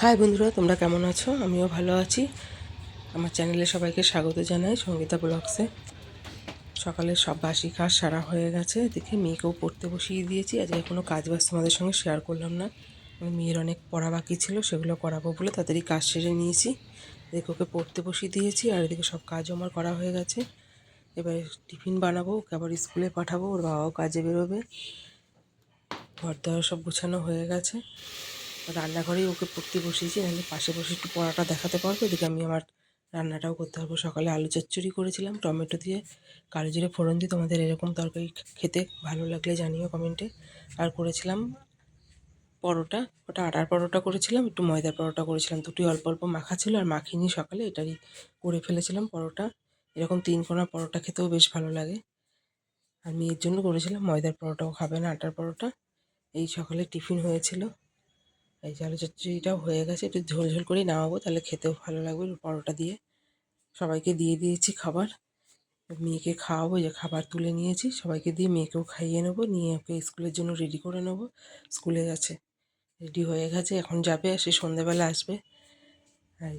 High বন্ধুরা, তোমরা কেমন আছো? আমিও ভালো আছি। আমার চ্যানেলে সবাইকে স্বাগত জানাই, সঙ্গীতা ব্লগসে। সকালে সব বাসি কাজ সারা হয়ে গেছে। এদিকে মেয়েকেও পড়তে বসিয়ে দিয়েছি। আজকে কোনো কাজ বাজ তোমাদের সঙ্গে শেয়ার করলাম না। মেয়ের অনেক পড়া বাকি ছিল, সেগুলো করাবো বলে তাড়াতাড়ি কাজ সেরে নিয়েছি। এদিকে ওকে পড়তে বসিয়ে দিয়েছি, আর এদিকে সব কাজও আমার করা হয়ে গেছে। এবারে টিফিন বানাবো, ওকে আবার স্কুলে পাঠাবো, ওর বাবাও কাজে বেরোবে। ঘর দেওয়া সব গোছানো হয়ে গেছে। রান্নাঘরেই ওকে পড়তে বসিয়েছি, নাহলে পাশে বসে একটু পড়াটা দেখাতে পারবো। এদিকে আমি আমার রান্নাটাও করতে পারবো। সকালে আলু চচ্চড়ি করেছিলাম টমেটো দিয়ে, কালো জিরে ফোড়ন দিয়ে। তোমাদের এরকম তরকারি খেতে ভালো লাগলে জানিও কমেন্টে। আর করেছিলাম পরোটা, ওটা আটার পরোটা করেছিলাম, একটু ময়দার পরোটা করেছিলাম। দুটোই অল্প অল্প মাখা ছিল, আর মাখিনি সকালে এটারই করে ফেলেছিলাম পরোটা। এরকম 3 কোনা পরোটা খেতেও বেশ ভালো লাগে। আর মেয়ের জন্য করেছিলাম ময়দার পরোটাও খাবে না, আটার পরোটা। এই সকালে টিফিন হয়েছিল। এই যে আলু চচ্চড়িটাও হয়ে গেছে, একটু ঝোল ঝোল করেই নামাবো, তাহলে খেতেও ভালো লাগবে পরোটা দিয়ে। সবাইকে দিয়ে দিয়েছি খাবার, মেয়েকে খাওয়াবো। যে খাবার তুলে নিয়েছি, সবাইকে দিয়ে মেয়েকেও খাইয়ে নেবো, নিয়ে ওকে স্কুলের জন্য রেডি করে নেবো। স্কুলে গেছে, রেডি হয়ে গেছে, এখন যাবে, সে সন্ধ্যেবেলা আসবে। আর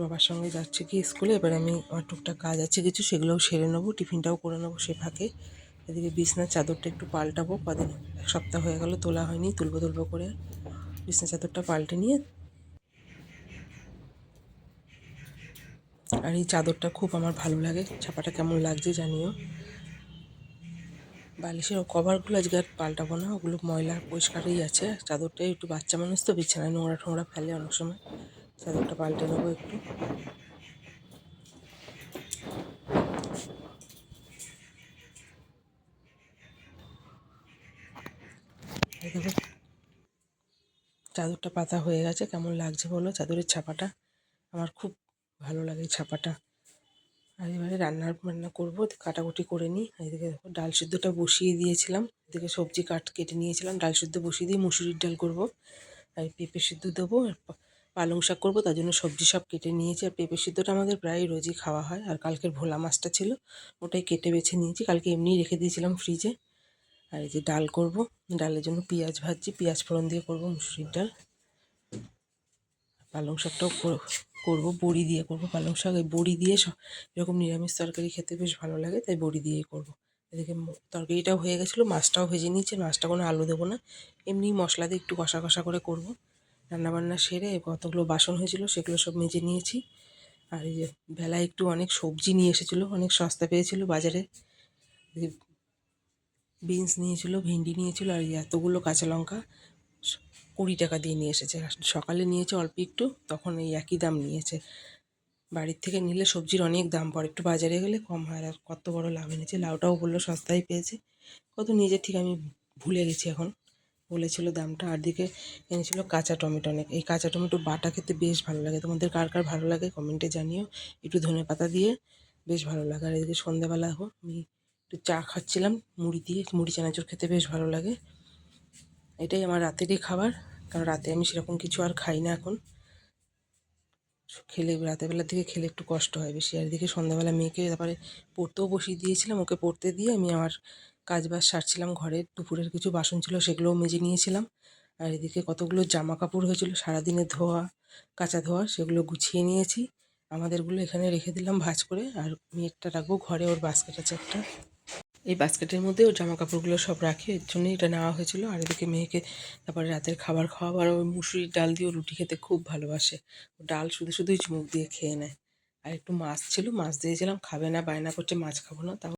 বাবার সঙ্গে যাচ্ছে কি স্কুলে। এবার আমি আমার টুকটাক কাজ আছে কিছু, সেগুলোও সেরে নেবো, টিফিনটাও করে নেবো সে ফাঁকে। এদিকে বিছনার চাদরটা একটু পাল্টাবো, কদিন এক সপ্তাহ হয়ে গেল তোলা হয়নি, তুলবো করে। বিছনার চাদরটা পাল্টে নিয়ে, আর এই চাদরটা খুব আমার ভালো লাগে, ছাপাটা কেমন লাগছে জানিও। বালিশের কভারগুলো আজকে আর পাল্টাবো না, ওগুলো ময়লা পরিষ্কারই আছে। চাদরটাই একটু, বাচ্চা মানুষ তো বিছানায় নোংরা টোংরা ফেলে অনেক সময়, চাদরটা পাল্টে নেবো একটু। দেখো চাদরটা পাতা হয়ে গেছে, কেমন লাগছে বলো? চাদরের ছাপাটা আমার খুব ভালো লাগে, ছাপাটা। আর এবারে রান্না করবো, কাটাকুটি করে নিই। এদিকে দেখো ডাল সিদ্ধটা বসিয়ে দিয়েছিলাম, এদিকে সবজি কেটে নিয়েছিলাম, ডাল সিদ্ধ বসিয়ে দিয়ে মুসুরির ডাল করবো। আর পেঁপে সিদ্ধ দেবো, আর পালং শাক করবো, তার জন্য সবজি সব কেটে নিয়েছি। আর পেঁপে সিদ্ধটা আমাদের প্রায় রোজই খাওয়া হয়। আর কালকের ভোলা মাছটা ছিল, ওটাই কেটে বেছে নিয়েছি, কালকে এমনিই রেখে দিয়েছিলাম ফ্রিজে। আর এই যে ডাল করব, ডালের জন্য পেঁয়াজ ভাজছি, পেঁয়াজ ফোড়ন দিয়ে করবো মুসুরির ডাল। পালং শাকটাও করবো, বড়ি দিয়ে করবো পালং শাক। এই বড়ি দিয়ে এরকম নিরামিষ তরকারি খেতে বেশ ভালো লাগে, তাই বড়ি দিয়েই করবো। এদিকে তরকারিটাও হয়ে গেছিলো, মাছটাও ভেজে নিয়েছি। মাছটা কোনো আলু দেবো না, এমনি মশলা দিয়ে একটু কষা কষা করে করবো। রান্নাবান্না সেরে কতগুলো বাসন হয়েছিল, সেগুলো সব মেজে নিয়েছি। আর এই যে বেলায় একটু অনেক সবজি নিয়ে এসেছিলো, অনেক সস্তা পেয়েছিল বাজারে। বিনস নিয়েছিল, ভেন্ডি নিয়েছিল, আর এই এতগুলো কাঁচা লঙ্কা 20 টাকা দিয়ে নিয়ে এসেছে। সকালে নিয়েছে অল্প একটু, তখন এই একই দাম নিয়েছে। বাড়ির থেকে নিলে সবজির অনেক দাম পড়ে, একটু বাজারে গেলে কম হয়। আর কত বড় লাভ এনেছে, লাউটাও বললো সস্তায় পেয়েছে। কত নিয়েছে ঠিক আমি ভুলে গেছি এখন, বলেছিল দামটা। আর দিকে এনেছিল কাঁচা টমেটো অনেক। এই কাঁচা টমেটো বাটা খেতে বেশ ভালো লাগে, তোমাদের কার কার ভালো লাগে কমেন্টে জানিও। একটু ধনেপাতা দিয়ে বেশ ভালো লাগে। আর এদিকে সন্ধ্যাবেলা আমি একটু চা খাচ্ছিলাম মুড়ি দিয়ে, মুড়ি চানাচুর খেতে বেশ ভালো লাগে। এটাই আমার রাতেরই খাবার, কারণ রাতে আমি সেরকম কিছু আর খাই না এখন। খেলে রাতেরবেলার দিকে খেলে একটু কষ্ট হয় বেশি। আর এদিকে সন্ধ্যাবেলা মেয়েকে তারপরে পড়তেও বসিয়ে দিয়েছিলাম, ওকে পড়তে দিয়ে আমি আমার কাজ বাজ সারছিলাম। ঘরের দুপুরের কিছু বাসন ছিল, সেগুলোও মেজে নিয়েছিলাম। আর এদিকে কতগুলো জামা কাপড় হয়েছিল সারাদিনে ধোয়া কাঁচা ধোয়া, সেগুলো গুছিয়ে নিয়েছি। আমাদেরগুলো এখানে রেখে দিলাম ভাঁজ করে, আর মেয়েরটা রাখবো ঘরে, ওর বাস্কেট আছে একটা, এই বাস্কেটের মধ্যে ওর জামা কাপড়গুলো সব রাখি, এর জন্যই এটা নেওয়া হয়েছিল। আর এদিকে মেয়েকে তারপরে রাতের খাবার খাওয়াবো। আর ওই মুসুরির ডাল দিয়ে রুটি খেতে খুব ভালোবাসে, ও ডাল শুধু শুধুই চুমুক দিয়ে খেয়ে নেয়। আর একটু মাছ ছিল, মাছ দিয়েছিলাম, খাবে না, বায়না করছে মাছ খাবো না, তাও